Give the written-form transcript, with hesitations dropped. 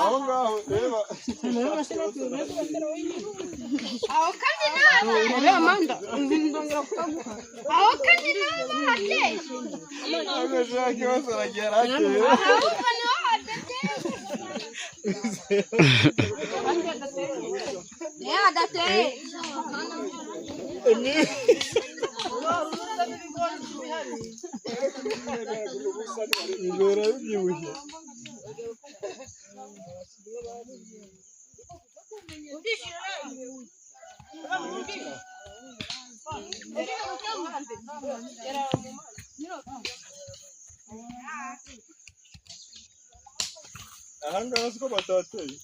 aho ngaho reba aho kandi naba reba manda ndongera kukaguha aho kandi naba hateye agashaka kibazo aragera ateye adateye ibera byibushye aha ngaha siko batateye